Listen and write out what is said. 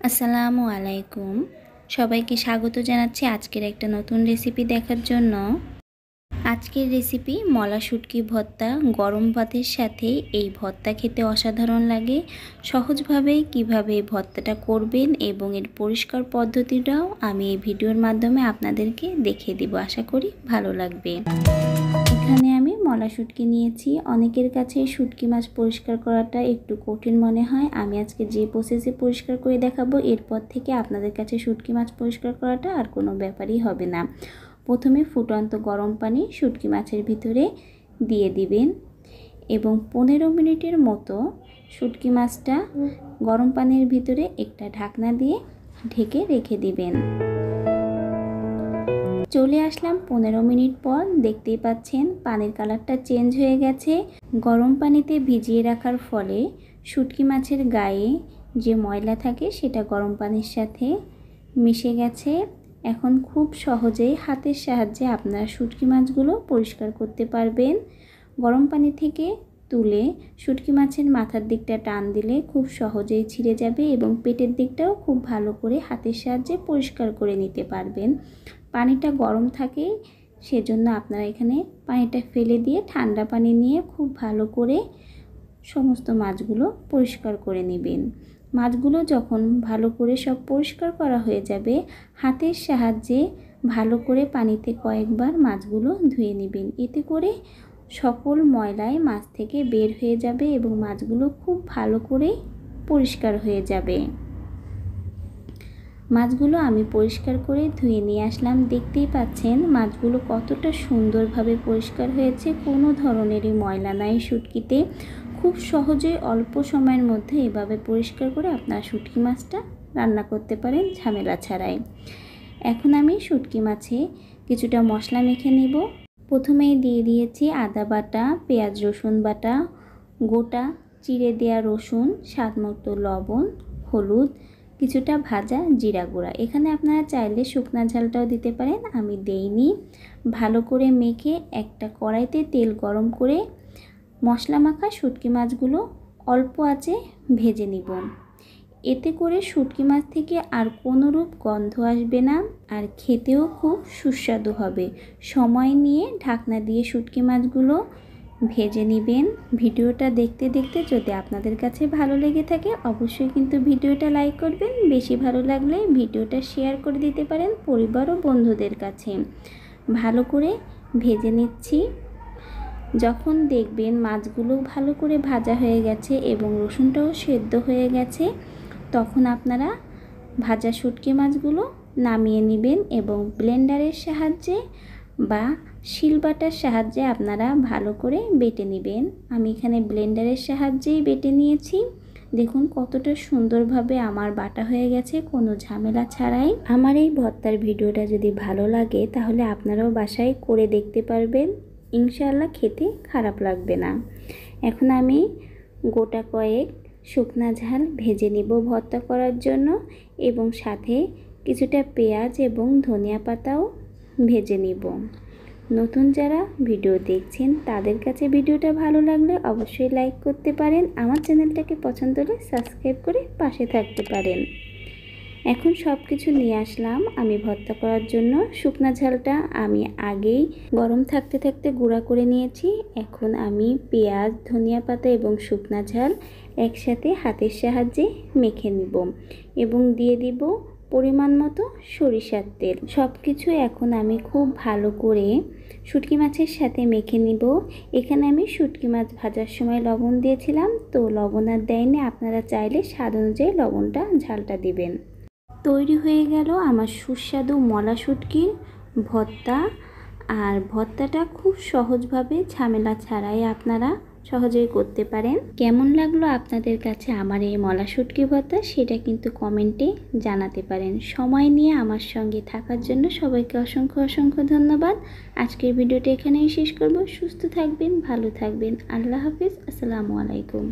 আসসালামু আলাইকুম। সবাইকে স্বাগত জানাচ্ছি আজকের একটা নতুন রেসিপি দেখার জন্য। আজকের রেসিপি মলা শুটকি ভর্তা। গরম ভাতের সাথে এই ভর্তা খেতে অসাধারণ লাগে। সহজভাবেই কিভাবে এই ভর্তাটা করবেন এবং এর পরিষ্কার পদ্ধতিটাও আমি এই ভিডিওর মাধ্যমে আপনাদেরকে দেখিয়ে দিব। আশা করি ভালো লাগবে। এখানে আমি মলা শুটকি নিয়েছি। অনেকের কাছে শুটকি মাছ পরিষ্কার করাটা একটু কঠিন মনে হয়। আমি আজকে যে প্রসেসে পরিষ্কার করে দেখাবো, এরপর থেকে আপনাদের কাছে শুটকি মাছ পরিষ্কার করাটা আর কোনো ব্যাপারই হবে না। প্রথমে ফুটন্ত গরম পানি শুটকি মাছের ভিতরে দিয়ে দিবেন এবং 15 মিনিটের মতো শুটকি মাছটা গরম পানির ভিতরে একটা ঢাকনা দিয়ে ঢেকে রেখে দিবেন। চলে আসলাম 15 মিনিট পর। দেখতেই পাচ্ছেন পানির কালারটা চেঞ্জ হয়ে গেছে। গরম পানিতে ভিজিয়ে রাখার ফলে শুটকি মাছের গায়ে যে ময়লা থাকে সেটা গরম পানির সাথে মিশে গেছে। এখন খুব সহজেই হাতের সাহায্যে আপনারা শুটকি মাছগুলো পরিষ্কার করতে পারবেন। গরম পানি থেকে তুলে শুটকি মাছের মাথার দিকটা টান দিলে খুব সহজেই ছিঁড়ে যাবে এবং পেটের দিকটাও খুব ভালো করে হাতের সাহায্যে পরিষ্কার করে নিতে পারবেন। পানিটা গরম থাকে, সেজন্য আপনারা এখানে পানিটা ফেলে দিয়ে ঠান্ডা পানি নিয়ে খুব ভালো করে সমস্ত মাছগুলো পরিষ্কার করে নেবেন। মাছগুলো যখন ভালো করে সব পরিষ্কার করা হয়ে যাবে, হাতের সাহায্যে ভালো করে পানিতে কয়েকবার মাছগুলো ধুয়ে নেবেন। এতে করে সকল ময়লাই মাছ থেকে বের হয়ে যাবে এবং মাছগুলো খুব ভালো করে পরিষ্কার হয়ে যাবে। মাছগুলো আমি পরিষ্কার করে ধুয়ে নিয়ে আসলাম। দেখতেই পাচ্ছেন মাছগুলো কতটা সুন্দরভাবে পরিষ্কার হয়েছে। কোনো ধরনেরই ময়লা নাই শুটকিতে। খুব সহজে অল্প সময়ের মধ্যে এভাবে পরিষ্কার করে আপনারা শুটকি মাছটা রান্না করতে পারেন ঝামেলা ছাড়াই। এখন আমি শুটকি মাছে কিছুটা মশলা মেখে নেব। প্রথমেই দিয়ে দিয়েছি আদা বাটা, পেঁয়াজ রসুন বাটা, গোটা চিড়ে দেওয়া রসুন, স্বাদমতো লবণ, হলুদ, কিছুটা ভাজা জিরা গুঁড়া। এখানে আপনারা চাইলে শুকনা ঝালটাও দিতে পারেন, আমি দেইনি। ভালো করে মেখে একটা কড়াইতে তেল গরম করে মশলা মাখা শুটকি মাছগুলো অল্প আঁচে ভেজে নিব। এতে করে শুটকি মাছ থেকে আর কোনোরূপ গন্ধ আসবে না, আর খেতেও খুব সুস্বাদু হবে। সময় নিয়ে ঢাকনা দিয়ে শুটকি মাছগুলো ভেজে নেবেন। ভিডিওটা দেখতে দেখতে যদি আপনাদের কাছে ভালো লেগে থাকে অবশ্যই কিন্তু ভিডিওটা লাইক করবেন। বেশি ভালো লাগলে ভিডিওটা শেয়ার করে দিতে পারেন পরিবার ও বন্ধুদের কাছে। ভালো করে ভেজে নিচ্ছি। যখন দেখবেন মাছগুলো ভালো করে ভাজা হয়ে গেছে এবং রসুনটাও সেদ্ধ হয়ে গেছে, তখন আপনারা ভাজা শুটকি মাছগুলো নামিয়ে নেবেন এবং ব্লেন্ডারের সাহায্যে বা শিলবাটার সাহায্যে আপনারা ভালো করে বেটে নেবেন। আমি এখানে ব্লেন্ডারের সাহায্যেই বেটে নিয়েছি। দেখুন কতটা সুন্দরভাবে আমার বাটা হয়ে গেছে কোনো ঝামেলা ছাড়াই। আমার এই ভর্তার ভিডিওটা যদি ভালো লাগে তাহলে আপনারাও বাসায় করে দেখতে পারবেন। ইনশাআল্লাহ খেতে খারাপ লাগবে না। এখন আমি গোটা কয়েক শুকনা ঝাল ভেজে নিব ভর্তা করার জন্য এবং সাথে কিছুটা পেঁয়াজ এবং ধনিয়া পাতাও ভেজে নিব। নতুন যারা ভিডিও দেখছেন তাদের কাছে ভিডিওটা ভালো লাগলে অবশ্যই লাইক করতে পারেন। আমার চ্যানেলটাকে পছন্দ হলে সাবস্ক্রাইব করে পাশে থাকতে পারেন। এখন সব কিছু নিয়ে আসলাম আমি ভর্তা করার জন্য। শুকনা ঝালটা আমি আগেই গরম থাকতে থাকতে গুঁড়া করে নিয়েছি। এখন আমি পেঁয়াজ, ধনিয়া পাতা এবং শুকনা ঝাল একসাথে হাতের সাহায্যে মেখে নিব এবং দিয়ে দিব পরিমাণ মতো সরিষার তেল। সব কিছু এখন আমি খুব ভালো করে শুটকি মাছের সাথে মেখে নিব। এখানে আমি শুটকি মাছ ভাজার সময় লবণ দিয়েছিলাম, তো লবণ আর দেয়নি। আপনারা চাইলে স্বাদ অনুযায়ী লবণটা ঝালটা দিবেন। তৈরি হয়ে গেল আমার সুস্বাদু মলা শুটকির ভর্তা। আর ভর্তাটা খুব সহজভাবে ঝামেলা ছাড়াই আপনারা সহজেই করতে পারেন। কেমন লাগলো আপনাদের কাছে আমার এই মলা শুটকি ভর্তা সেটা কিন্তু কমেন্টে জানাতে পারেন। সময় নিয়ে আমার সঙ্গে থাকার জন্য সবাইকে অসংখ্য অসংখ্য ধন্যবাদ। আজকের ভিডিওটা এখানেই শেষ করব। সুস্থ থাকবেন, ভালো থাকবেন। আল্লাহ হাফিজ। আসসালামু আলাইকুম।